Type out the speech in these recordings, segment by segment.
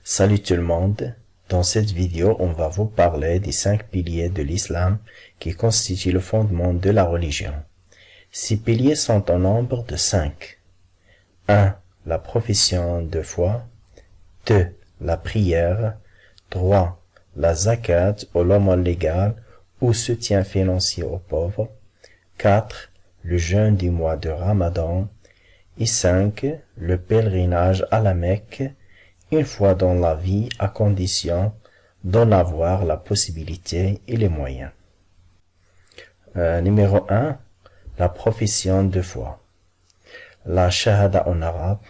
Salut tout le monde, dans cette vidéo on va vous parler des 5 piliers de l'islam qui constituent le fondement de la religion. Ces piliers sont au nombre de 5. 1. La profession de foi. 2. La prière. 3. La zakat ou l'aumône légale ou soutien financier aux pauvres. 4. Le jeûne du mois de Ramadan. Et 5. Le pèlerinage à la Mecque une fois dans la vie à condition d'en avoir la possibilité et les moyens. Numéro 1. La profession de foi. La shahada en arabe.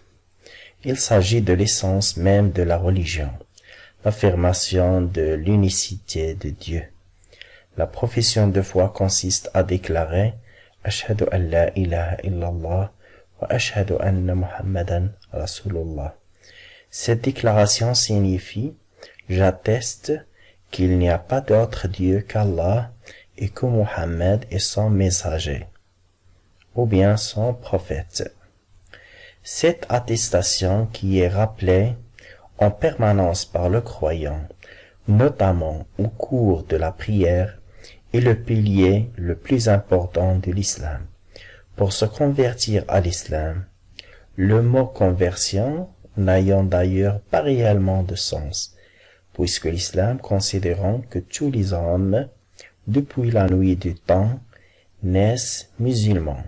Il s'agit de l'essence même de la religion, l'affirmation de l'unicité de Dieu. La profession de foi consiste à déclarer « Ashhadu an la ilaha illallah wa ashhadu anna Muhammadan Rasulullah ». Cette déclaration signifie « J'atteste qu'il n'y a pas d'autre Dieu qu'Allah et que Muhammad est son messager, ou bien son prophète ». Cette attestation qui est rappelée en permanence par le croyant, notamment au cours de la prière, est le pilier le plus important de l'islam. Pour se convertir à l'islam, le mot conversion n'ayant d'ailleurs pas réellement de sens, puisque l'islam considérant que tous les hommes, depuis la nuit du temps, naissent musulmans.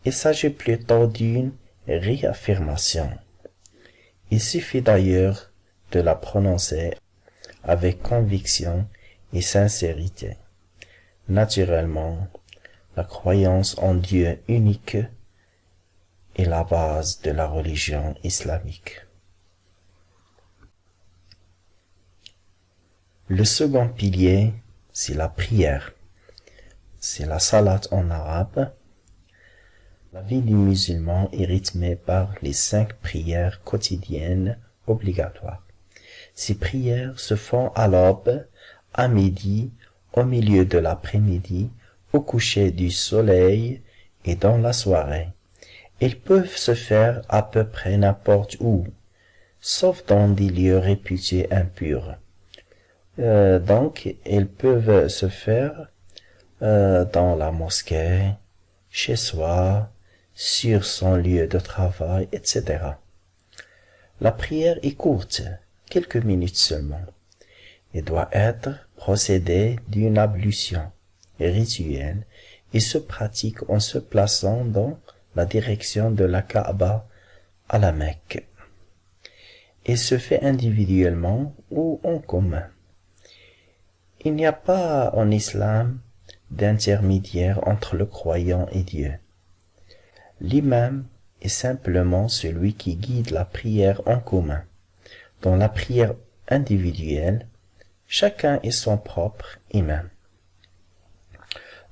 Il s'agit plutôt d'une réaffirmation. Il suffit d'ailleurs de la prononcer avec conviction et sincérité. Naturellement, la croyance en Dieu unique est la base de la religion islamique. Le second pilier, c'est la prière. C'est la salat en arabe. La vie du musulman est rythmée par les 5 prières quotidiennes obligatoires. Ces prières se font à l'aube, à midi, au milieu de l'après-midi, au coucher du soleil et dans la soirée. Ils peuvent se faire à peu près n'importe où, sauf dans des lieux réputés impurs. Donc, ils peuvent se faire dans la mosquée, chez soi, sur son lieu de travail, etc. La prière est courte, quelques minutes seulement, et doit être procédée d'une ablution rituelle et se pratique en se plaçant dans la direction de la Kaaba à la Mecque, et se fait individuellement ou en commun. Il n'y a pas en islam d'intermédiaire entre le croyant et Dieu. L'imam est simplement celui qui guide la prière en commun. Dans la prière individuelle, chacun est son propre imam.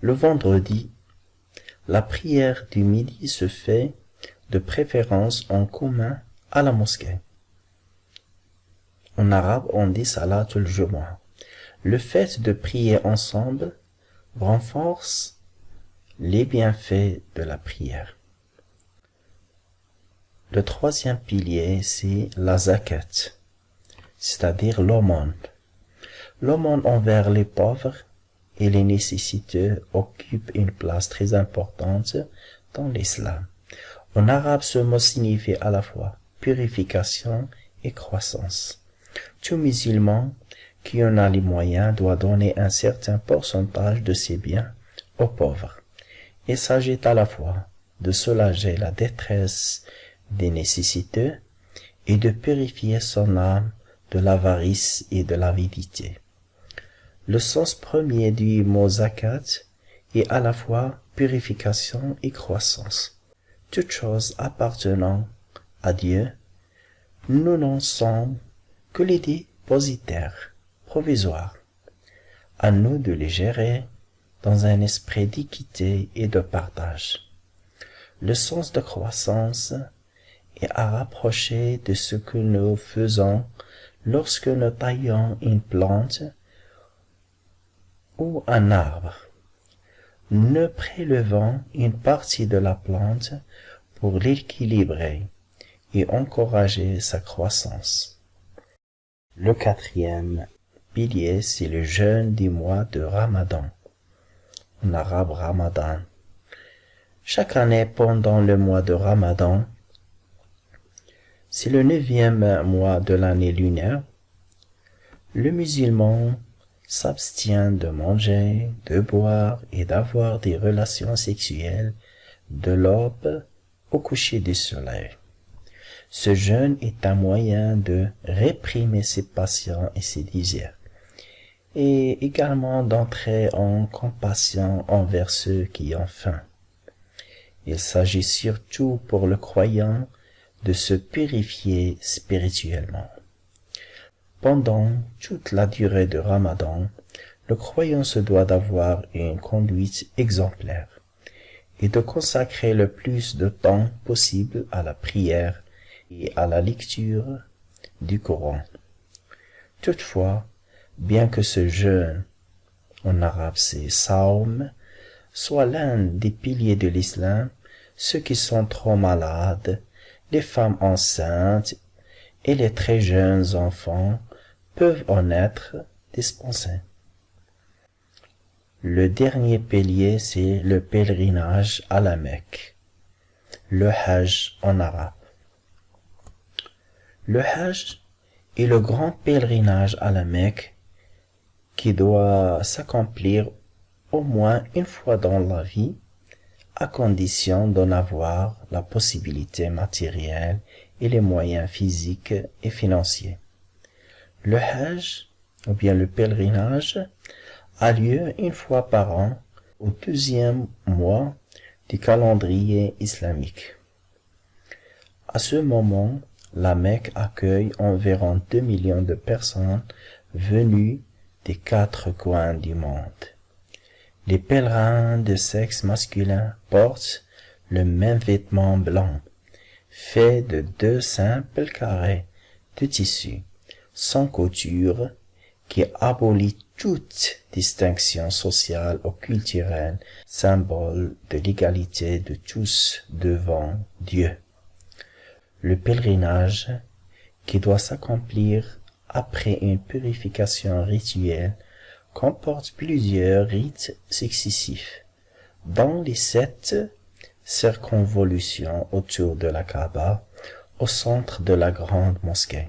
Le vendredi, la prière du midi se fait de préférence en commun à la mosquée. En arabe, on dit salatul jumu'ah. Le fait de prier ensemble renforce les bienfaits de la prière. Le troisième pilier, c'est la zakat, c'est-à-dire l'aumône. L'aumône envers les pauvres et les nécessiteux occupe une place très importante dans l'islam. En arabe, ce mot signifie à la fois purification et croissance. Tout musulman qui en a les moyens doit donner un certain pourcentage de ses biens aux pauvres. Il s'agit à la fois de soulager la détresse des nécessiteux et de purifier son âme de l'avarice et de l'avidité. Le sens premier du mot zakat est à la fois purification et croissance. Toutes choses appartenant à Dieu, nous n'en sommes que les dépositaires provisoires. À nous de les gérer dans un esprit d'équité et de partage. Le sens de croissance est à rapprocher de ce que nous faisons lorsque nous taillons une plante ou un arbre. Nous prélevons une partie de la plante pour l'équilibrer et encourager sa croissance. Le quatrième pilier, c'est le jeûne du mois de Ramadan. En arabe, Ramadan. Chaque année, pendant le mois de Ramadan, c'est le 9e mois de l'année lunaire, le musulman s'abstient de manger, de boire et d'avoir des relations sexuelles de l'aube au coucher du soleil. Ce jeûne est un moyen de réprimer ses passions et ses désirs, et également d'entrer en compassion envers ceux qui ont faim. Il s'agit surtout pour le croyant de se purifier spirituellement. Pendant toute la durée de Ramadan, le croyant se doit d'avoir une conduite exemplaire et de consacrer le plus de temps possible à la prière et à la lecture du Coran. Toutefois, bien que ce jeûne, en arabe c'est Saum, soit l'un des piliers de l'islam, ceux qui sont trop malades, les femmes enceintes et les très jeunes enfants peuvent en être dispensés. Le dernier pilier, c'est le pèlerinage à la Mecque, le Hajj en arabe. Le Hajj est le grand pèlerinage à la Mecque qui doit s'accomplir au moins une fois dans la vie, à condition d'en avoir la possibilité matérielle et les moyens physiques et financiers. Le Hajj, ou bien le pèlerinage, a lieu une fois par an au 12e mois du calendrier islamique. À ce moment, la Mecque accueille environ 2 millions de personnes venues des 4 coins du monde. Les pèlerins de sexe masculin portent le même vêtement blanc, fait de 2 simples carrés de tissu, sans couture, qui abolit toute distinction sociale ou culturelle, symbole de l'égalité de tous devant Dieu. Le pèlerinage, qui doit s'accomplir après une purification rituelle, comporte plusieurs rites successifs, dont les 7 circonvolutions autour de la Kaaba, au centre de la grande mosquée.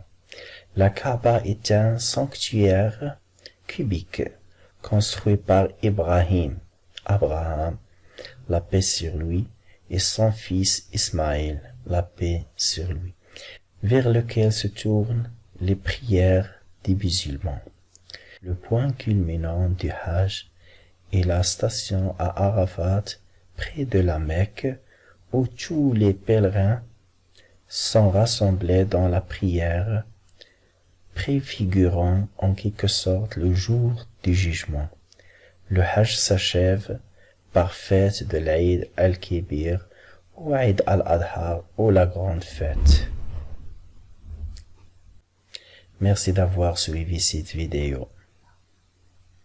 La Kaaba est un sanctuaire cubique construit par Abraham, la paix sur lui, et son fils Ismaël, la paix sur lui, vers lequel se tournent les prières des musulmans. Le point culminant du Hajj est la station à Arafat, près de la Mecque, où tous les pèlerins sont rassemblés dans la prière, préfigurant en quelque sorte le jour du jugement. Le Hajj s'achève par fête de l'Aïd al-Kibir ou Aïd al-Adha ou la grande fête. Merci d'avoir suivi cette vidéo.